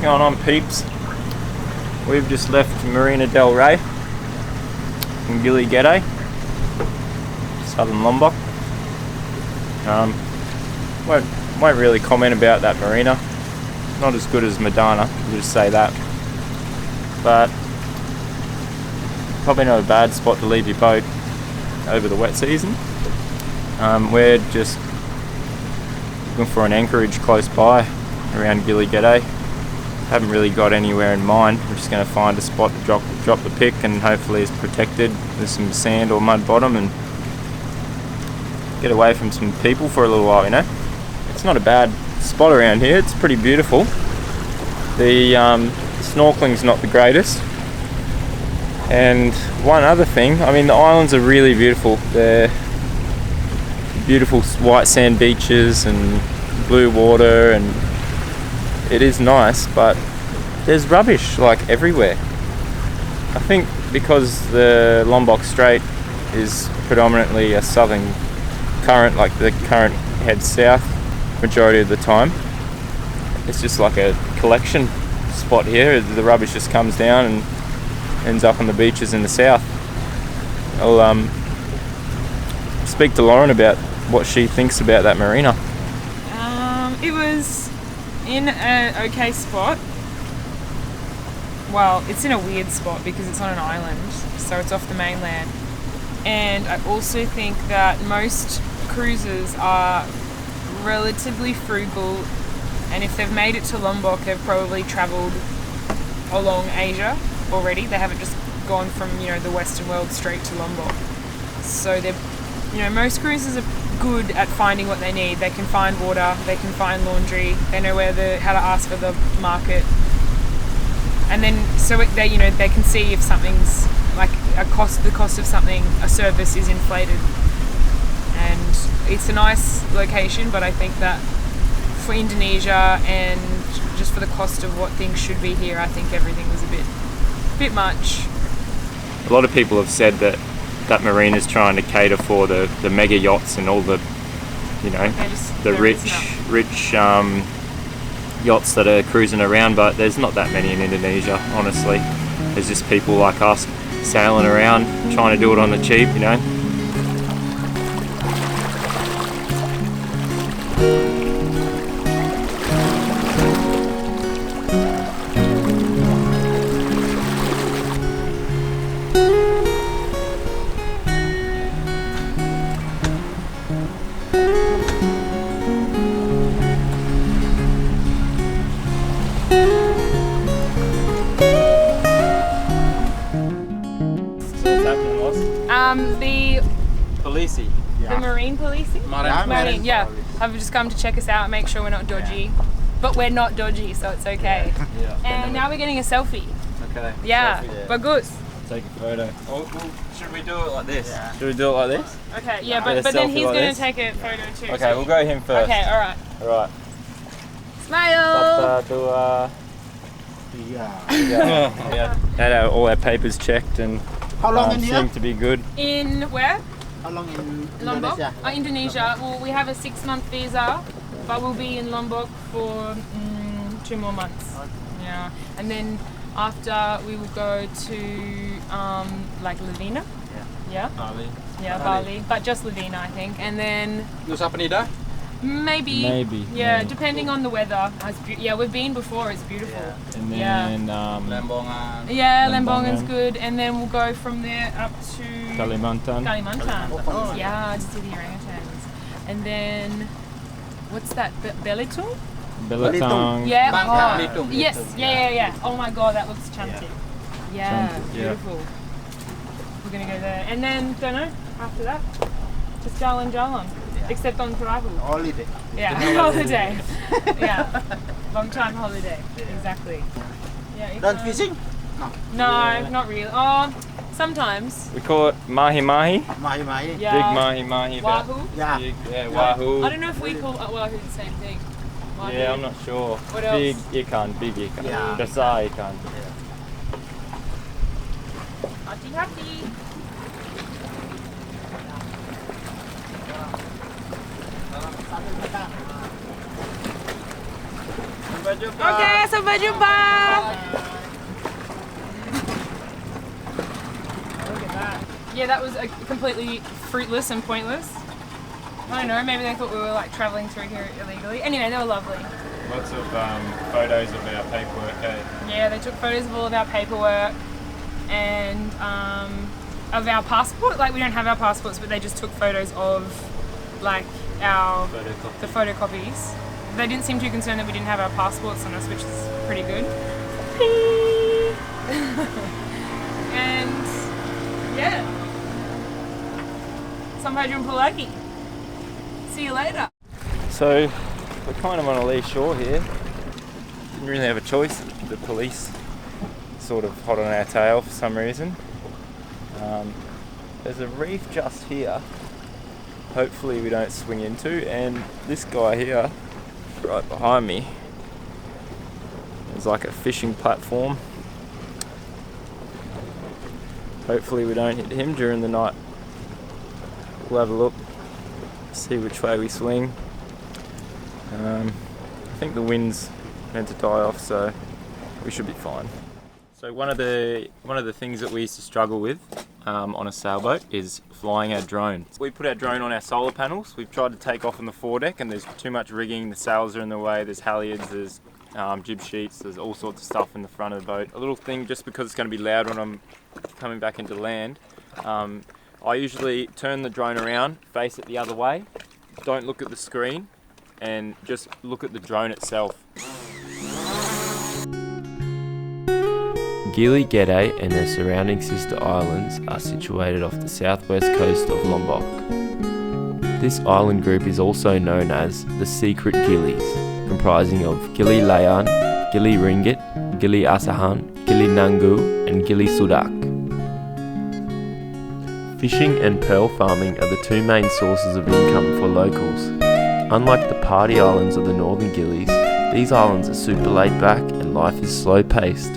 What's going on, peeps? We've just left Marina del Rey in Gili Gede, southern Lombok. Won't really comment about that marina. Not as good as Madana, we'll just say that. But probably not a bad spot to leave your boat over the wet season. We're just looking for an anchorage close by around Gili Gede. Haven't really got anywhere in mind. We're just going to find a spot to drop the pick, and hopefully it's protected with some sand or mud bottom, and get away from some people for a little while, you know. It's not a bad spot around here. It's pretty beautiful. The snorkeling's not the greatest. And one other thing, I mean, the islands are really beautiful. They're beautiful white sand beaches and blue water, and it is nice, but there's rubbish like everywhere. I think because the Lombok Strait is predominantly a southern current, like the current heads south majority of the time, it's just like a collection spot here. The rubbish just comes down and ends up on the beaches in the south. I'll speak to Lauren about what she thinks about that marina. It was in an okay spot. Well, it's in a weird spot because it's on an island, so it's off the mainland. And I also think that most cruisers are relatively frugal, and if they've made it to Lombok, they've probably travelled along Asia already. They haven't just gone from, the Western world straight to Lombok. So they're, most cruisers are good at finding what they need. They can find water, they can find laundry, they know how to ask for the market, and then they can see if something's like the cost of something, a service is inflated. And it's a nice location, but I think that for Indonesia and just for the cost of what things should be here, I think everything was a bit much. A lot of people have said that marina is trying to cater for the mega yachts and all the rich yachts that are cruising around, but there's not that many in Indonesia, honestly. There's just people like us sailing around trying to do it on the cheap, The Policey. The marine policing? Marine, yeah. I've just come to check us out and make sure we're not dodgy. Yeah. But we're not dodgy, so it's okay. Yeah. And now we're getting a selfie. Okay. Yeah. Bagus. Take a photo. Well, should we do it like this? Yeah. Should we do it like this? Okay, yeah, but then he's going to take a photo too. Okay, we'll go him first. Okay, alright. Alright. Smile! Yeah. Had all our papers checked and how long in here? Seemed to be good. In where? How long in Lombok? Indonesia? Indonesia. Well, we have a 6-month visa, but we'll be in Lombok for 2 more months. Okay. Yeah, and then after we will go to like Livina. Yeah. Bali. Yeah, Bali, but just Livina, I think, and then Nusa Penida. Maybe. Yeah, depending on the weather. Yeah, we've been before. It's beautiful. Yeah. And then Lembongan. Yeah, Lembongan's good, and then we'll go from there up to Kalimantan. Oh. Yeah, to see the orangutans, and then what's that? Belitung. Belitung. Yeah. Belitung. Yes. Yeah. Oh my God, that looks chanty. Yeah. Beautiful. We're gonna go there, and then don't know after that. Just Jalan. Except on Perahu. Holiday. Yeah, holiday. Yeah, long time holiday. Yeah. Exactly. Yeah. Don't fishing? No, not really. Oh, sometimes. We call it mahi mahi. Mahi mahi. Yeah. Big mahi. Wahoo. Yeah. Wahoo. I don't know if we call wahoo the same thing. Wahoo. Yeah, I'm not sure. What else? Big ikan. Yeah. Besar ikan. Hati-hati. Sampai jumpa. Oke, sampai jumpa. Look at that. Yeah, that was completely fruitless and pointless. I don't know, maybe they thought we were like travelling through here illegally. Anyway, they were lovely. Lots of photos of our paperwork. Yeah, they took photos of all of our paperwork and of our passport. Like, we don't have our passports, but they just took photos of like the photocopies. They didn't seem too concerned that we didn't have our passports on us, which is pretty good. And yeah, sampai jumpa lagi. See you later. So we're kind of on a lee shore here. Didn't really have a choice. The police sort of hot on our tail for some reason. There's a reef just here. Hopefully we don't swing into, and this guy here, right behind me, is like a fishing platform. Hopefully we don't hit him during the night. We'll have a look, see which way we swing. I think the wind's meant to die off, so we should be fine. So one of the things that we used to struggle with on a sailboat is flying our drone. We put our drone on our solar panels. We've tried to take off on the foredeck, and there's too much rigging. The sails are in the way. There's halyards. There's jib sheets. There's all sorts of stuff in the front of the boat. A little thing, just because it's going to be loud when I'm coming back into land. I usually turn the drone around, face it the other way. Don't look at the screen, and just look at the drone itself. Gili Gede and their surrounding sister islands are situated off the southwest coast of Lombok. This island group is also known as the Secret Gilis, comprising of Gili Layan, Gili Ringgit, Gili Asahan, Gili Nangu and Gili Sudak. Fishing and pearl farming are the two main sources of income for locals. Unlike the party islands of the northern Gilis, these islands are super laid back and life is slow paced.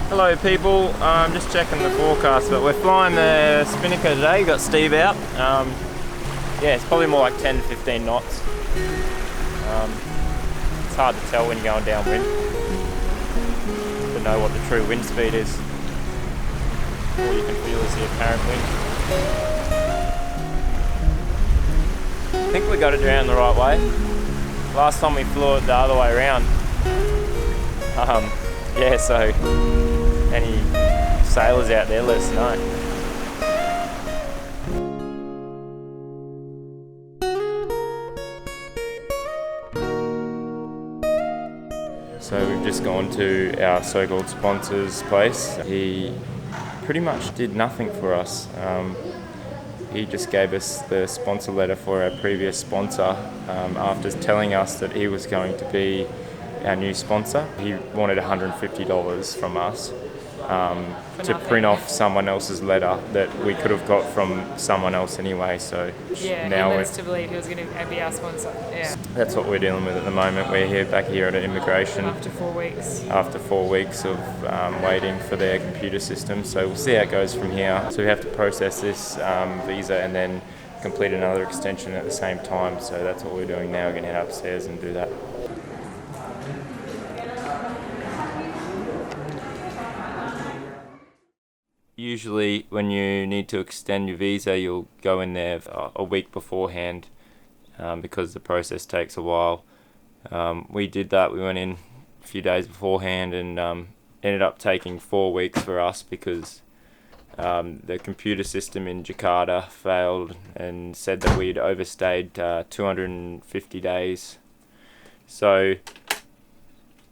Hello people, I'm just checking the forecast, but we're flying the Spinnaker today. We've got Steve out. Yeah, it's probably more like 10 to 15 knots. It's hard to tell when you're going downwind to know what the true wind speed is. All you can feel is the apparent wind. I think we got it around the right way. Last time we flew it the other way around. Yeah, so any sailors out there, let us know. So we've just gone to our so-called sponsor's place. He pretty much did nothing for us. He just gave us the sponsor letter for our previous sponsor after telling us that he was going to be our new sponsor. He wanted $150 from us to print off someone else's letter that we could have got from someone else anyway. So yeah, now he led us to believe he was going to be our sponsor. Yeah. That's what we're dealing with at the moment. We're back here at immigration After 4 weeks. After 4 weeks of waiting for their computer system. So we'll see how it goes from here. So we have to process this visa and then complete another extension at the same time. So that's what we're doing now. We're going to head upstairs and do that. Usually when you need to extend your visa, you'll go in there a week beforehand because the process takes a while. We did that. We went in a few days beforehand and ended up taking 4 weeks for us because the computer system in Jakarta failed and said that we'd overstayed 250 days. So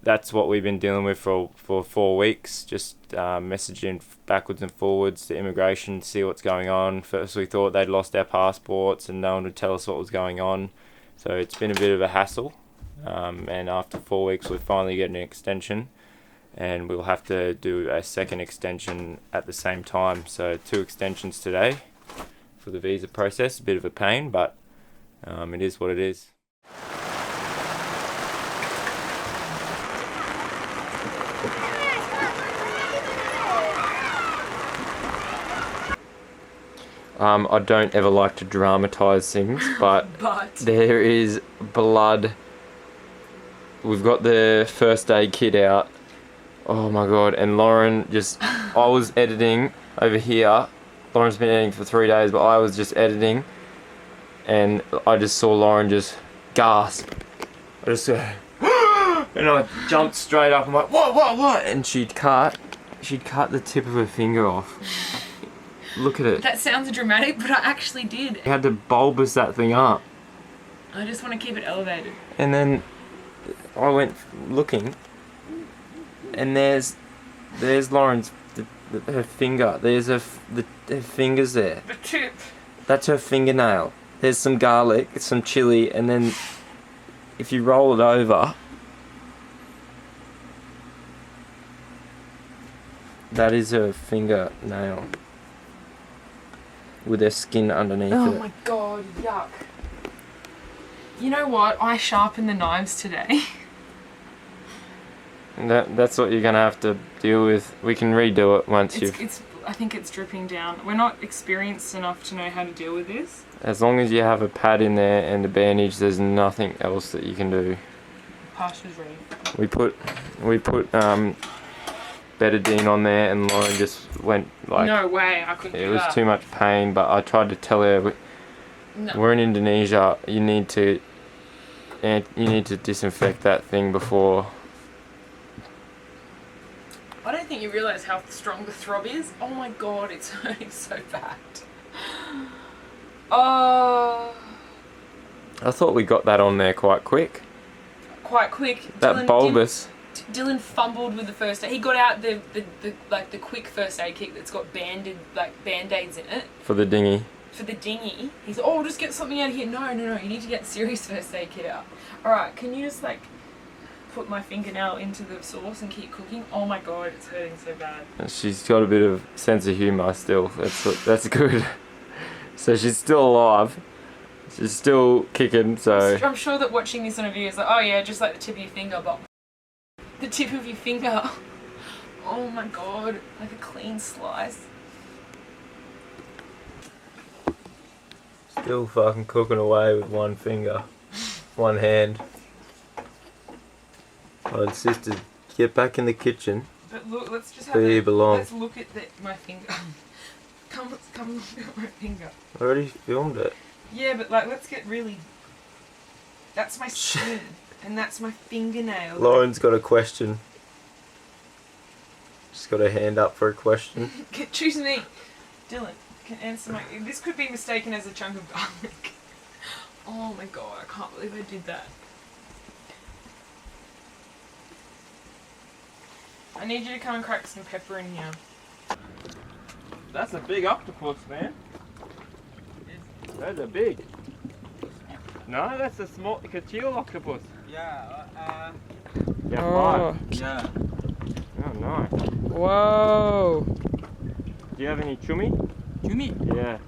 that's what we've been dealing with for 4 weeks, just messaging backwards and forwards to immigration to see what's going on. First we thought they'd lost our passports and no one would tell us what was going on. So it's been a bit of a hassle. And after 4 weeks we finally get an extension. and we'll have to do a second extension at the same time. So 2 extensions today for the visa process. A bit of a pain, but it is what it is. I don't ever like to dramatise things, but there is blood. We've got the first aid kit out. Oh my god, and Lauren just... I was editing over here. Lauren's been editing for 3 days, but I was just editing. And I just saw Lauren just gasp. I just and I jumped straight up. I'm like, what? And she'd cut the tip of her finger off. Look at it. That sounds dramatic, but I actually did. You had to bulbous that thing up. I just want to keep it elevated. And then I went looking, and there's Lauren's her finger. There's her fingers there. The tip. That's her fingernail. There's some garlic, some chili, and then if you roll it over, that is her fingernail with her skin underneath it. Oh my god, yuck. You know what? I sharpened the knives today. That's what you're gonna have to deal with. We can redo it once I think it's dripping down. We're not experienced enough to know how to deal with this. As long as you have a pad in there and a bandage, there's nothing else that you can do. Pasta's ready. We put betadine on there, and Lauren just went like... No way, I couldn't do that. It was too much pain, but I tried to tell her, we're in Indonesia, you need to disinfect that thing before. I don't think you realise how strong the throb is. Oh my god, it's hurting so bad. Oh. I thought we got that on there quite quick. Quite quick. That bulbous. Dylan fumbled with the first aid. He got out the quick first aid kit that's got band-aids in it. For the dinghy. For the dinghy. He's like, oh, just get something out of here. No, you need to get serious first aid kit out. Alright, can you just put my fingernail into the sauce and keep cooking? Oh my god, it's hurting so bad. She's got a bit of sense of humour still. That's good. So she's still alive. She's still kicking, so... I'm sure that watching this on a video is like, oh yeah, just like the tip of your finger, but... The tip of your finger. Oh my god, like a clean slice. Still fucking cooking away with one finger. One hand. I insisted, get back in the kitchen. But look, let's just have where you belong. Let's look at my finger. Come look at my finger. I already filmed it. Yeah, but let's get really... That's my skin, and that's my fingernail. Lauren's got a question. She's got her hand up for a question. Choose me. Dylan, can answer my... This could be mistaken as a chunk of garlic. Oh my god, I can't believe I did that. I need you to come and crack some pepper in here. That's a big octopus, man. Those are big. No, that's a small Kachil octopus. Yeah. Yeah, Oh. Yeah. Oh, nice. Whoa. Do you have any chumi? Cumi. Yeah.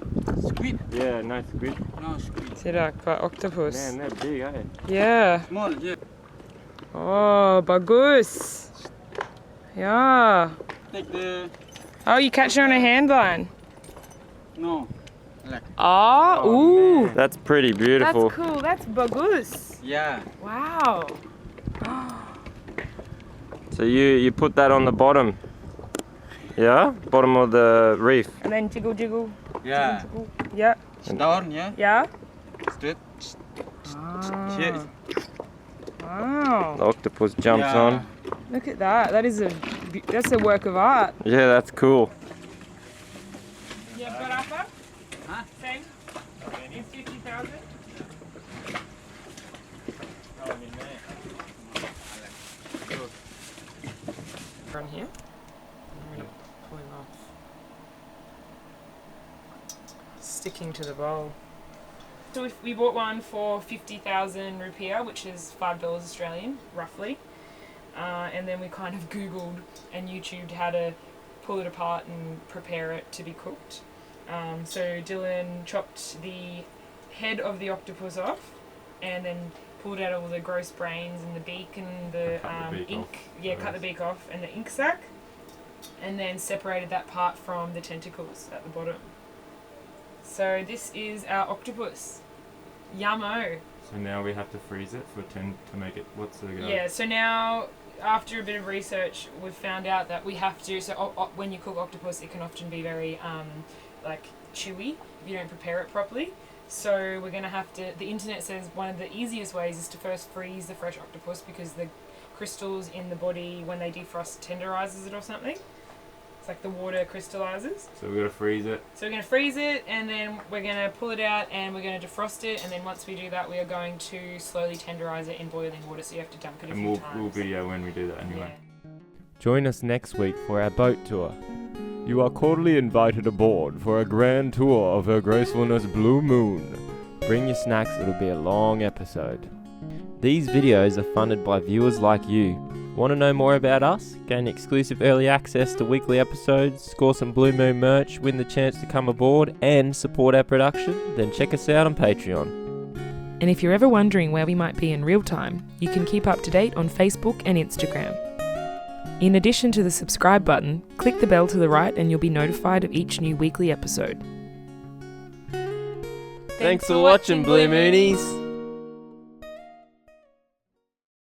Squid. Yeah, no squid. No squid. Sirak, octopus. Man, they're big, eh? Yeah. Small. Yeah. Oh, bagus. Yeah. Take the. Oh, you catch it on a hand line. No. Like. Oh, ooh. Man. That's pretty beautiful. That's cool. That's bagus. Yeah. Wow. So you put that on the bottom. Yeah? Bottom of the reef. And then jiggle, jiggle. Yeah. Jiggle, jiggle. Yeah. Down. Yeah. Yeah. Straight. Ah. Cheers. Wow. The octopus jumps Yeah. on. Look at that. That's a work of art. Yeah, that's cool. Yeah, berapa? Huh? Same. It's 50,000. From here. I'm gonna pull him off. Sticking to the bowl. So we bought one for 50,000 rupiah, which is $5 Australian, roughly. and then we kind of Googled and YouTubed how to pull it apart and prepare it to be cooked. So Dylan chopped the head of the octopus off and then pulled out all the gross brains and the beak and the ink. Cut the beak off and the ink sac, and then separated that part from the tentacles at the bottom. So this is our octopus. Yummo. So now we have to freeze it for 10 to make it. What's the go? Yeah. So now, after a bit of research, we've found out that we have to. So when you cook octopus, it can often be very chewy if you don't prepare it properly. So we're gonna have to. The internet says one of the easiest ways is to first freeze the fresh octopus because the crystals in the body, when they defrost, tenderizes it or something. It's like the water crystallizes. So we've got to freeze it. So we're going to freeze it, and then we're going to pull it out and we're going to defrost it, and then once we do that we are going to slowly tenderize it in boiling water, so you have to dunk it a few times. We'll video when we do that anyway. Yeah. Join us next week for our boat tour. You are cordially invited aboard for a grand tour of Her Gracefulness Blue Moon. Bring your snacks, it'll be a long episode. These videos are funded by viewers like you. Want to know more about us? Gain exclusive early access to weekly episodes, score some Blue Moon merch, win the chance to come aboard and support our production? Then check us out on Patreon. And if you're ever wondering where we might be in real time, you can keep up to date on Facebook and Instagram. In addition to the subscribe button, click the bell to the right and you'll be notified of each new weekly episode. Thanks for watching, Blue Moonies!